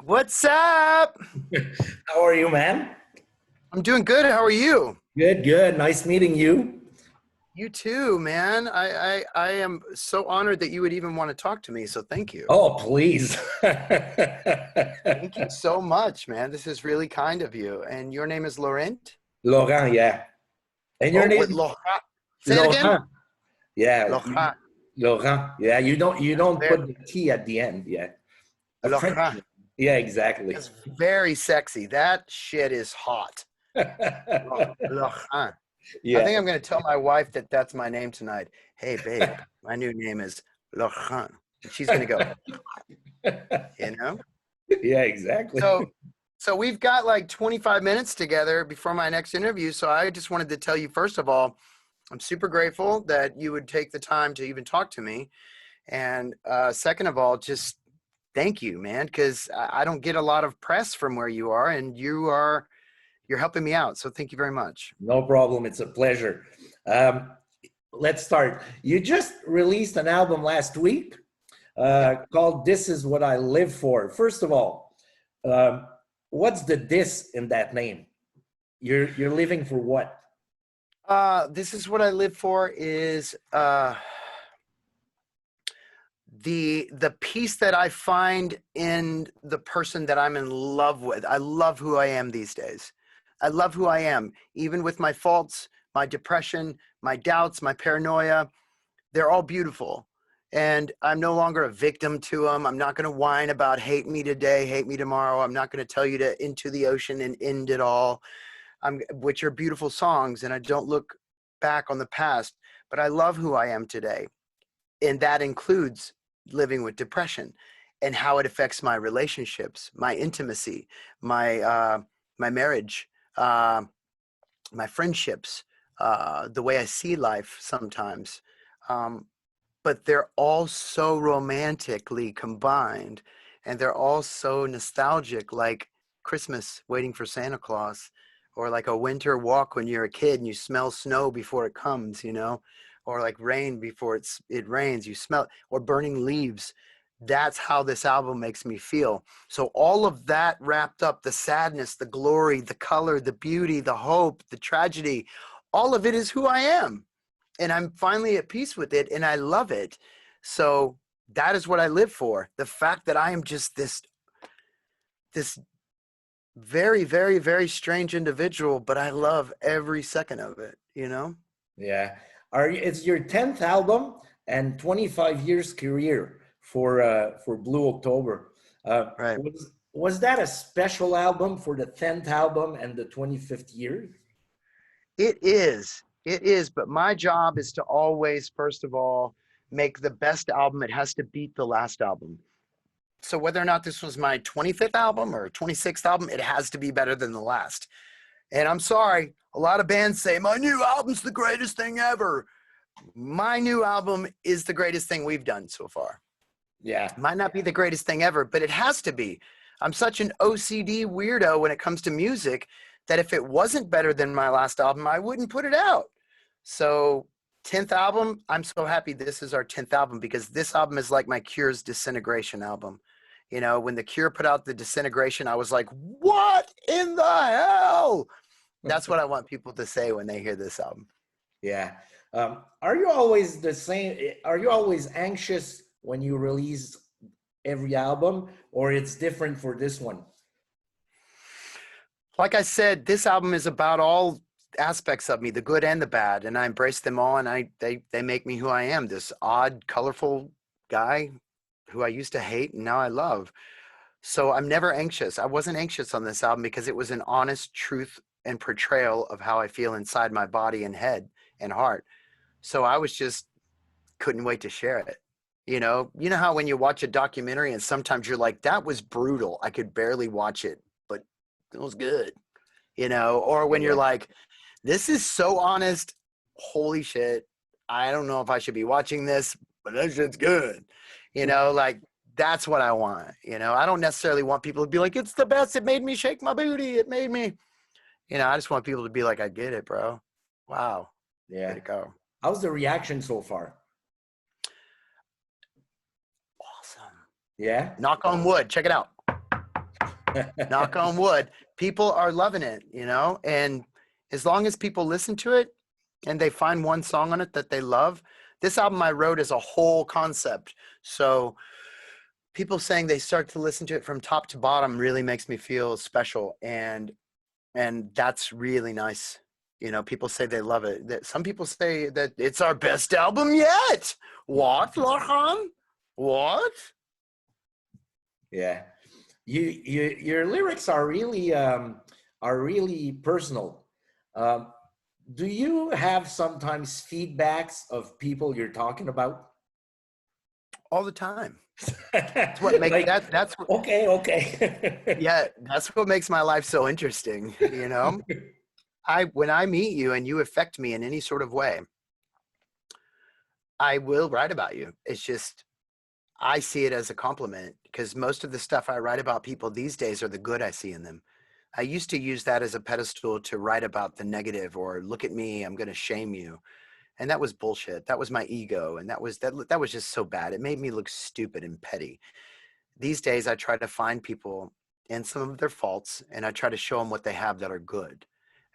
What's up? How are you, man? I'm doing good. How are you? Good, good. Nice meeting you. You too, man. I am so honored that you would even want to talk to me. So thank you. Oh, please. Thank you so much, man. This is really kind of you. And your name is Laurent? Laurent, yeah. And your Oh, what name? Laurent? Say it again. Laurent. Yeah. Laurent. Laurent. Yeah, you That's don't very, put the T at the end. Yeah. A French Laurent. name. Yeah, exactly. That's very sexy. That shit is hot. Laurent. I Yeah. think I'm going to tell my wife that that's my name tonight. Hey, babe, my new name is Laurent. And she's going to go, you know? Yeah, exactly. So, so we've got like 25 minutes together before my next interview. So I just wanted to tell you, first of all, I'm super grateful that you would take the time to even talk to me. And second of all, just thank you, man, because I don't get a lot of press from where you are, and you're helping me out. So thank you very much. No problem. It's a pleasure. Um, let's start. You just released an album last week Yeah. called This Is What I Live For. First of all, um, what's the this in that name? You're living for what? This is what I live for is the peace that I find in the person that I'm in love with. I love who I am these days. I love who I am, even with my faults, my depression, my doubts, my paranoia. They're all beautiful. And I'm no longer a victim to them. I'm not going to whine about hate me today, hate me tomorrow. I'm not going to tell you to into the ocean and end it all. Which are beautiful songs. And I don't look back on the past, but I love who I am today. And that includes living with depression and how it affects my relationships, my intimacy, my marriage, uh, my friendships, the way I see life sometimes. Um, but they're all so romantically combined, and they're all so nostalgic, like Christmas waiting for Santa Claus, or like a winter walk when you're a kid and you smell snow before it comes, or like rain before it rains, you smell, or burning leaves. That's how this album makes me feel. So all of that wrapped up, the sadness, the glory, the color, the beauty, the hope, the tragedy, all of it is who I am, and I'm finally at peace with it, and I love it. So that is what I live for. The fact that I am just this very, very, very strange individual, but I love every second of it. Yeah. It's your 10th album and 25 years career for Blue October. Right. Was that a special album for the 10th album and the 25th year? It is. It is. But my job is to always, first of all, make the best album. It has to beat the last album. So whether or not this was my 25th album or 26th album, it has to be better than the last. And I'm sorry, a lot of bands say, my new album's the greatest thing ever. My new album is the greatest thing we've done so far. Yeah. It might not be the greatest thing ever, but it has to be. I'm such an OCD weirdo when it comes to music that if it wasn't better than my last album, I wouldn't put it out. So 10th album, I'm so happy this is our 10th album, because this album is like my Cure's Disintegration album. When the Cure put out the Disintegration, I was like, what in the hell? That's what I want people to say when they hear this album. Yeah. Are you always the same? Are you always anxious when you release every album, or it's different for this one? Like I said, this album is about all aspects of me, the good and the bad, and I embrace them all, and they make me who I am, this odd, colorful guy who I used to hate and now I love. So I'm never anxious. I wasn't anxious on this album because it was an honest truth and portrayal of how I feel inside my body and head and heart. So I was just couldn't wait to share it. You know how when you watch a documentary and sometimes you're like, that was brutal. I could barely watch it, but it was good. Or when you're Yeah. like, this is so honest. Holy shit. I don't know if I should be watching this, but that shit's good. Like that's what I want. I don't necessarily want people to be like, it's the best. It made me shake my booty. It made me, I just want people to be like, I get it, bro. Wow. Way Yeah. to go. How's the reaction so far? Awesome. Yeah. Knock on wood. Check it out. Knock on wood. People are loving it, and as long as people listen to it and they find one song on it that they love, this album I wrote is a whole concept. So people saying they start to listen to it from top to bottom really makes me feel special. And that's really nice. People say they love it. That some people say that it's our best album yet. What, Lohan? What? Yeah. Your lyrics are really personal. Um, do you have sometimes feedbacks of people you're talking about? All the time. That's what makes Like, that's what, okay. yeah, that's what makes my life so interesting. When I meet you and you affect me in any sort of way, I will write about you. It's just I see it as a compliment because most of the stuff I write about people these days are the good I see in them. I used to use that as a pedestal to write about the negative or look at me, I'm going to shame you. And that was bullshit. That was my ego. And that was just so bad. It made me look stupid and petty. These days, I try to find people and some of their faults, and I try to show them what they have that are good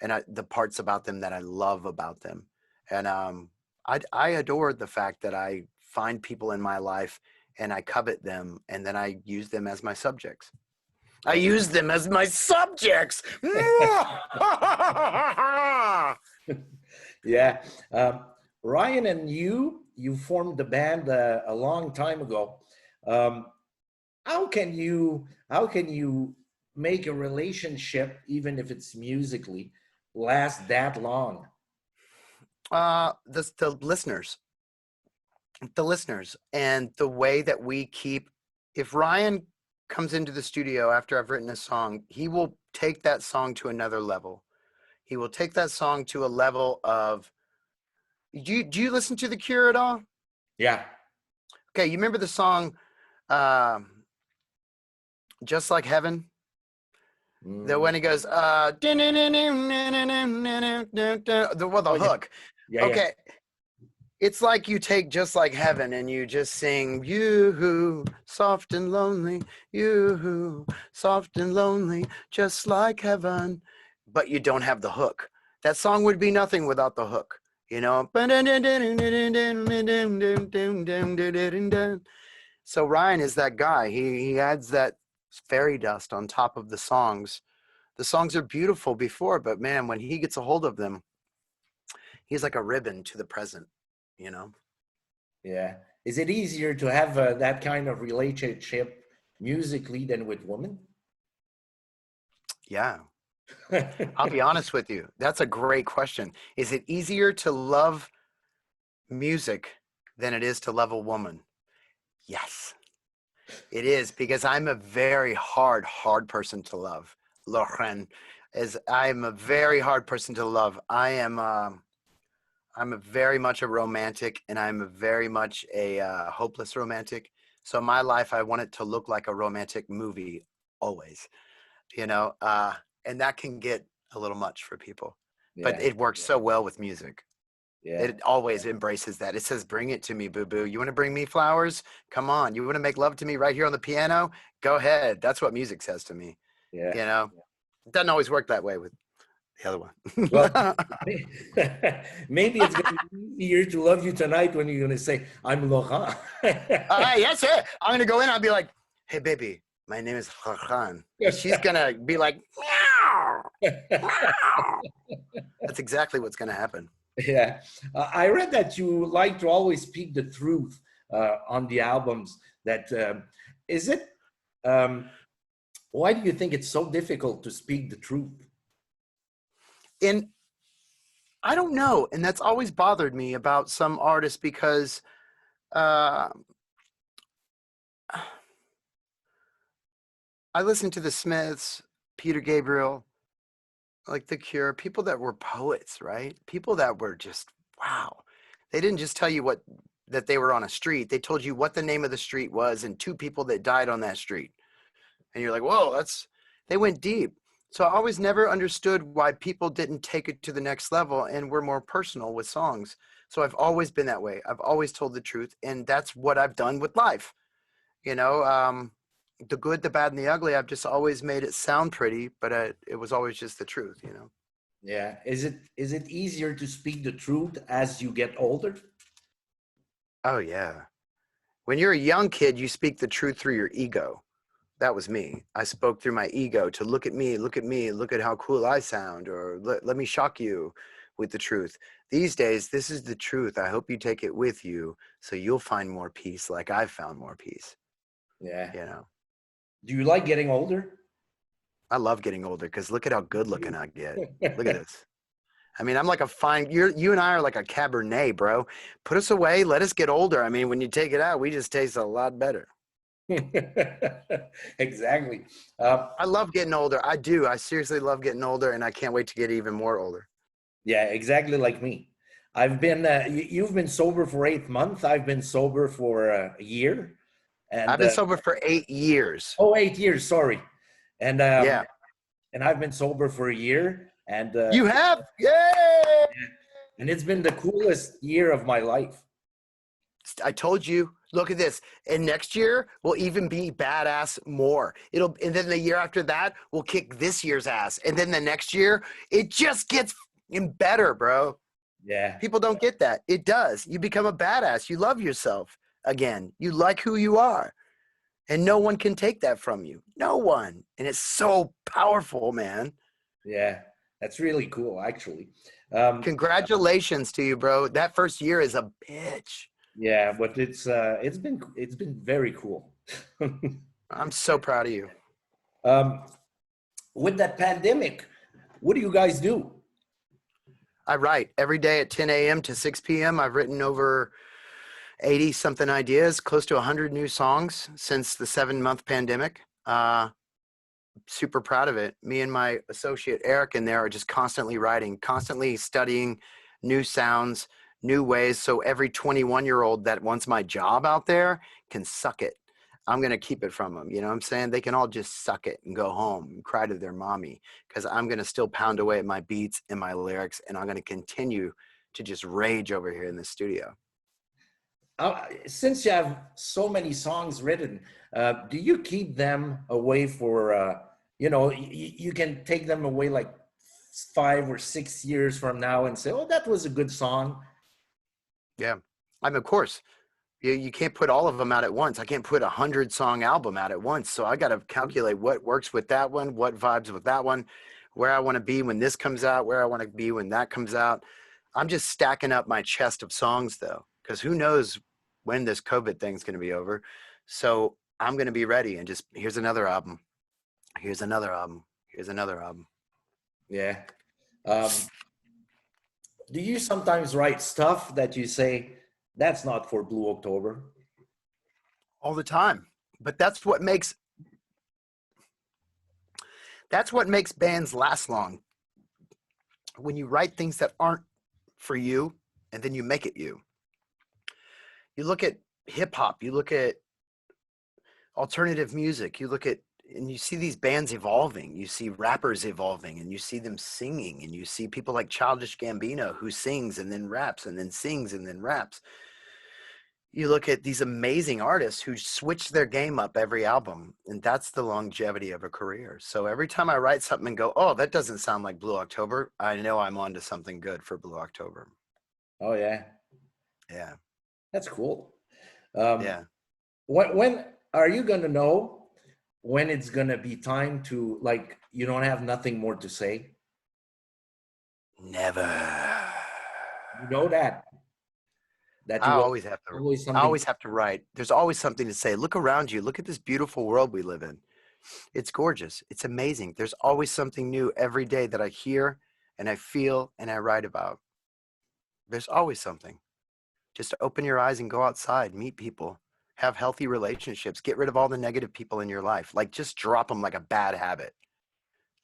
and the parts about them that I love about them. And I adore the fact that I find people in my life and I covet them and then I use them as my subjects. I use them as my subjects. Yeah. Ryan and you formed the band a long time ago. Um, how can you make a relationship, even if it's musically, last that long? The listeners and the way that we keep, if Ryan comes into the studio after I've written a song, he will take that song to another level. He will take that song to a level of, do you listen to The Cure at all? Yeah. Okay, you remember the song Just Like Heaven? The Mm, when he goes the oh yeah, hook. yeah, yeah. Okay, it's like you take Just Like Heaven and you just sing, you who soft and lonely, you who soft and lonely, just like heaven, but you don't have the hook. That song would be nothing without the hook, you know. So Ryan is that guy. He adds that fairy dust on top of the songs. The songs are beautiful before, but man, when he gets a hold of them, he's like a ribbon to the present, you know. Yeah. Is it easier to have that kind of relationship musically than with women? Yeah. I'll be honest with you. That's a great question. Is it easier to love music than it is to love a woman? Yes, it is, because I'm a very hard person to love. Loren, is I'm a very hard person to love. I'm a very much a romantic, and I'm a very much a hopeless romantic. So my life, I want it to look like a romantic movie always, you know, and that can get a little much for people, but Yeah, it works so well with music. yeah, It always embraces that. It says, bring it to me, boo boo. You want to bring me flowers? Come on. You want to make love to me right here on the piano? Go ahead. That's what music says to me. yeah. You know, it doesn't always work that way with the other Well, one. maybe it's going to be easier to love you tonight when you're going to say, I'm Laurent. Yes, it. I'm going to go in. I'll be like, hey, baby, my name is Khan. And she's going to be like, meow, meow. That's exactly what's going to happen. Yeah. I read that you like to always speak the truth on the albums. That is it. Um, why do you think it's so difficult to speak the truth? And I don't know. And that's always bothered me about some artists because uh, I listened to the Smiths, Peter Gabriel, like The Cure, people that were poets, right? People that were just, wow. They didn't just tell you that they were on a street. They told you what the name of the street was and two people that died on that street. And you're like, whoa, they went deep. So I always never understood why people didn't take it to the next level and were more personal with songs. So I've always been that way. I've always told the truth. And that's what I've done with life. You know, the good, the bad, and the ugly. I've just always made it sound pretty, but it was always just the truth, you know? Yeah. Is it easier to speak the truth as you get older? Oh, yeah. When you're a young kid, you speak the truth through your ego. That was me. I spoke through my ego to look at me, look at how cool I sound, or let me shock you with the truth. These days, this is the truth. I hope you take it with you so you'll find more peace like I've found more peace, Yeah. you know? Do you like getting older? I love getting older because look at how good looking I get. Look at this. I mean, I'm like a fine, you and I are like a Cabernet, bro. Put us away, let us get older. I mean, when you take it out, we just taste a lot better. Exactly. I love getting older. I do. I seriously love getting older, and I can't wait to get even more older. Yeah, exactly like me. I've been, you've been sober for 8 months. I've been sober for a year. I've And, been sober for 8 years. oh, 8 years, sorry. And, Yeah. and I've been sober for a year. You have? Yay! And it's been the coolest year of my life. I told you. Look at this. And next year will even be badass more. And then the year after that, we'll kick this year's ass. And then the next year, it just gets better, bro. Yeah. People don't get that. It does. You become a badass. You love yourself again. You like who you are. And no one can take that from you. No one. And it's so powerful, man. Yeah. That's really cool, actually. Congratulations to you, bro. That first year is a bitch. Yeah, but it's been very cool. I'm so proud of you. um, with that pandemic, what do you guys do? I write every day at 10 a.m. to 6 p.m. I've written over 80 something ideas, close to 100 new songs since the 7-month pandemic. Super proud of it. Me and my associate Eric in there are just constantly writing, constantly studying new sounds, new ways. So every 21-year-old that wants my job out there can suck it. I'm going to keep it from them. You know what I'm saying? They can all just suck it and go home and cry to their mommy because I'm going to still pound away at my beats and my lyrics. And I'm going to continue to just rage over here in the studio. Since you have so many songs written, do you keep them away for, you can take them away like 5 or 6 years from now and say, oh, that was a good song. Yeah. I mean, of course, you can't put all of them out at once. I can't put 100-song album out at once. So I got to calculate what works with that one, what vibes with that one, where I want to be when this comes out, where I want to be when that comes out. I'm just stacking up my chest of songs though, because who knows when this COVID thing's going to be over. So I'm going to be ready and just here's another album. Here's another album. Here's another album. Yeah. Do you sometimes write stuff that you say, that's not for Blue October? All the time. But that's what makes bands last long. When you write things that aren't for you and then you make it you. You look at hip hop, you look at alternative music, you look at and you see these bands evolving, you see rappers evolving and you see them singing and you see people like Childish Gambino who sings and then raps and then sings and then raps. You look at these amazing artists who switch their game up every album, and that's the longevity of a career. So every time I write something and go, oh, that doesn't sound like Blue October, I know I'm onto something good for Blue October. Oh, yeah. Yeah. That's cool. Yeah. When are you going to know when it's going to be time to, like, you don't have nothing more to say? Never. You know that I you will always have to. always I something. always have to write. There's always something to say. Look around you. Look at this beautiful world we live in. It's gorgeous. It's amazing. There's always something new every day that I hear and I feel and I write about. There's always something. Just to open your eyes and go outside, meet people, have healthy relationships, get rid of all the negative people in your life. Like just drop them like a bad habit.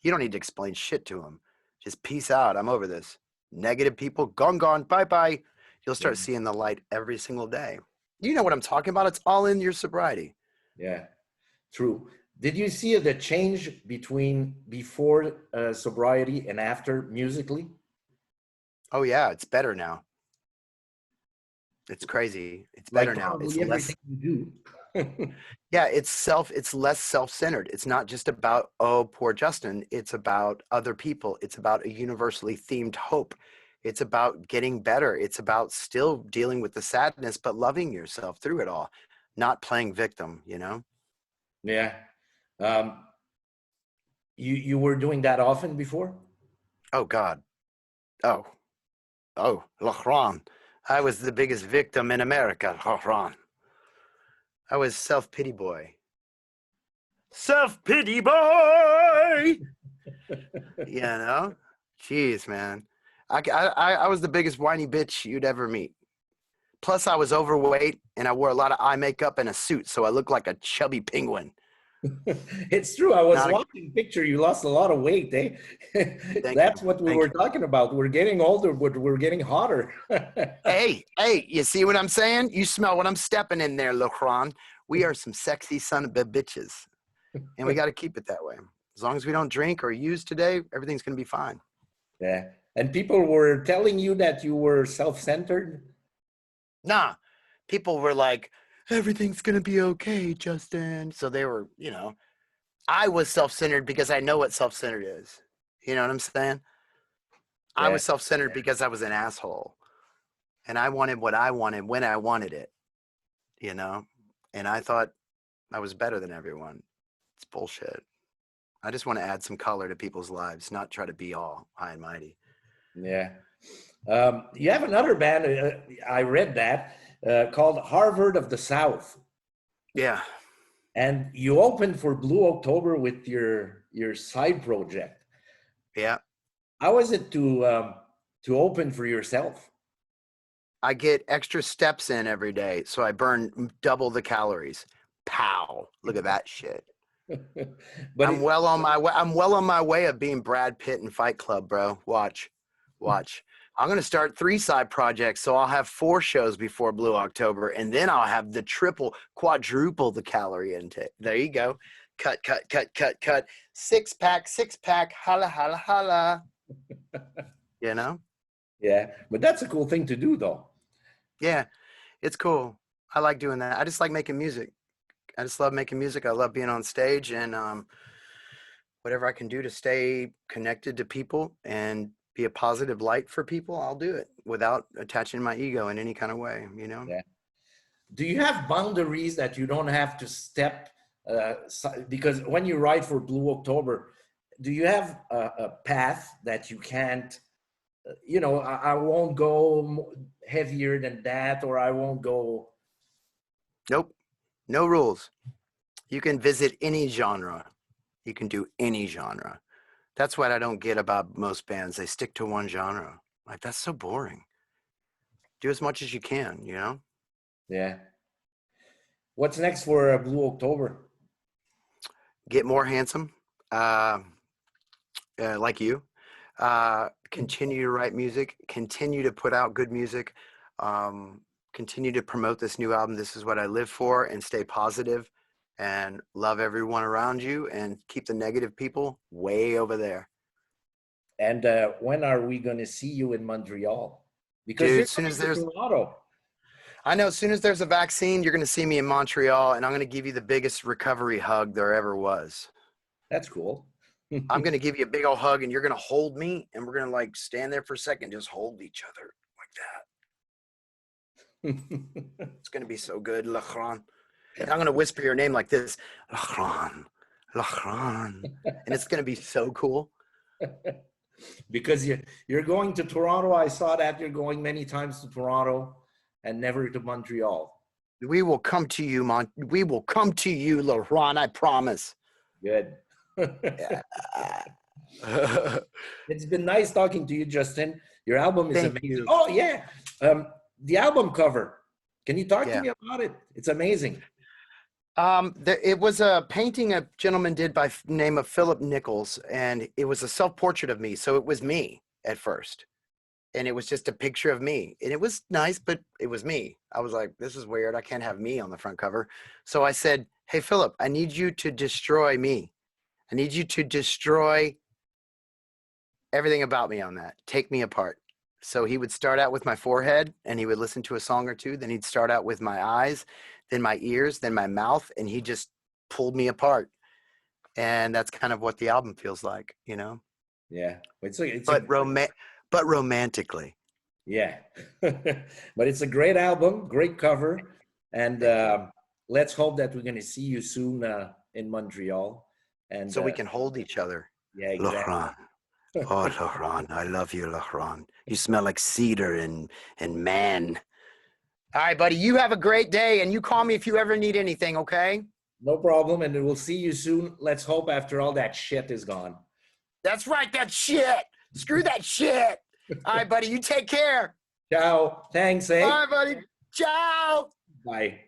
You don't need to explain shit to them. Just peace out. I'm over this. Negative people, gone, bye. You'll Yeah, start seeing the light every single day. You know what I'm talking about. It's all in your sobriety. yeah, true. Did you see the change between before sobriety and after musically? Oh yeah, it's better now. It's crazy. It's better Like now. It's probably less. everything you do. Yeah, it's less self-centered. It's not just about, oh, poor Justin. It's about other people. It's about a universally themed hope. It's about getting better. It's about still dealing with the sadness, but loving yourself through it all, not playing victim, you know? Yeah. Um, you were doing that often before? Oh God. Oh, oh, Lachlan. I was the biggest victim in America, Lachlan. I was self-pity boy. Self-pity boy. You know? Jeez, man. I was the biggest whiny bitch you'd ever meet. Plus, I was overweight and I wore a lot of eye makeup and a suit, so I looked like a chubby penguin. It's true. I was Not a watching picture. You lost a lot of weight, eh? thank That's you, what we thank were you. talking about. We're getting older, but we're getting hotter. Hey, hey, you see what I'm saying? You smell what I'm stepping in there, Lachlan. We are some sexy son of a bitches, and we got to keep it that way. As long as we don't drink or use today, everything's going to be fine. Yeah. And people were telling you that you were self-centered. Nah, people were like, everything's going to be okay, Justin. So they were, I was self-centered because I know what self-centered is. You know what I'm saying? I Yeah. was self-centered because I was an asshole and I wanted what I wanted when I wanted it, you know? And I thought I was better than everyone. It's bullshit. I just want to add some color to people's lives, not try to be all high and mighty. Yeah. You have another band, I read that, called Harvard of the South. Yeah. And you opened for Blue October with your side project. Yeah. How is it to open for yourself? I get extra steps in every day, so I burn double the calories. Pow. Look at that shit. But I'm well on my way. I'm well on my way of being Brad Pitt in Fight Club, bro. Watch, watch. I'm gonna start 3 side projects, so I'll have 4 shows before Blue October, and then I'll have the triple, quadruple the calorie intake. There you go. Cut, cut, cut, cut, cut. Six pack. Holla, holla, holla. You know? yeah, but that's a cool thing to do, though. Yeah, it's cool. I like doing that. I just like making music. I just love making music. I love being on stage, and whatever I can do to stay connected to people and be a positive light for people, I'll do it without attaching my ego in any kind of way, you know? Yeah. Do you have boundaries that you don't have to step? Because when you write for Blue October, do you have a path that you can't? I won't go heavier than that, or I won't go. Nope. No rules. You can visit any genre. You can do any genre. That's what I don't get about most bands. They stick to one genre. Like, that's so boring. Do as much as you can, you know? Yeah. What's next for Blue October? Get more handsome, uh, like you. Continue to write music, continue to put out good music, um, continue to promote this new album. This is what I live for, and stay positive and love everyone around you and keep the negative people way over there. And when are we going to see you in Montreal? Because Dude, you're as soon coming as to there's, Toronto. I know as soon as there's a vaccine, you're going to see me in Montreal and I'm going to give you the biggest recovery hug there ever was. That's cool. I'm going to give you a big old hug and you're going to hold me and we're going to like stand there for a second, just hold each other like that. It's going to be so good, Lachlan. And I'm going to whisper your name like this, Lachlan, Lachlan. And it's going to be so cool. Because you're going to Toronto. I saw that you're going many times to Toronto and never to Montreal. We will come to you, we will come to you, Lachlan, I promise. Good. Yeah. It's been nice talking to you, Justin. Your album is Thank amazing. you. Oh, yeah. The album cover. Can you talk to Yeah. me about it? It's amazing. It was a painting a gentleman did by name of Philip Nichols, and it was a self-portrait of me. So it was me at first. And it was just a picture of me. And it was nice, but it was me. I was like, this is weird. I can't have me on the front cover. So I said, hey, Philip, I need you to destroy me. I need you to destroy everything about me on that. Take me apart. So he would start out with my forehead and he would listen to a song or two. Then he'd start out with my eyes. in my ears than my mouth, and he just pulled me apart. And that's kind of what the album feels like, you know. Yeah, But romantically. Yeah, but it's a great album, great cover, and let's hope that we're going to see you soon in Montreal. And So we can hold each other. yeah, exactly. Laurent. Oh, Laurent, I love you, Laurent. You smell like cedar and man. All right, buddy. You have a great day, and you call me if you ever need anything, okay? No problem, and we'll see you soon. Let's hope after all that shit is gone. That's right, that shit. Screw that shit. All right, buddy. You take care. Ciao. Thanks, eh? All right, buddy. Ciao. Bye.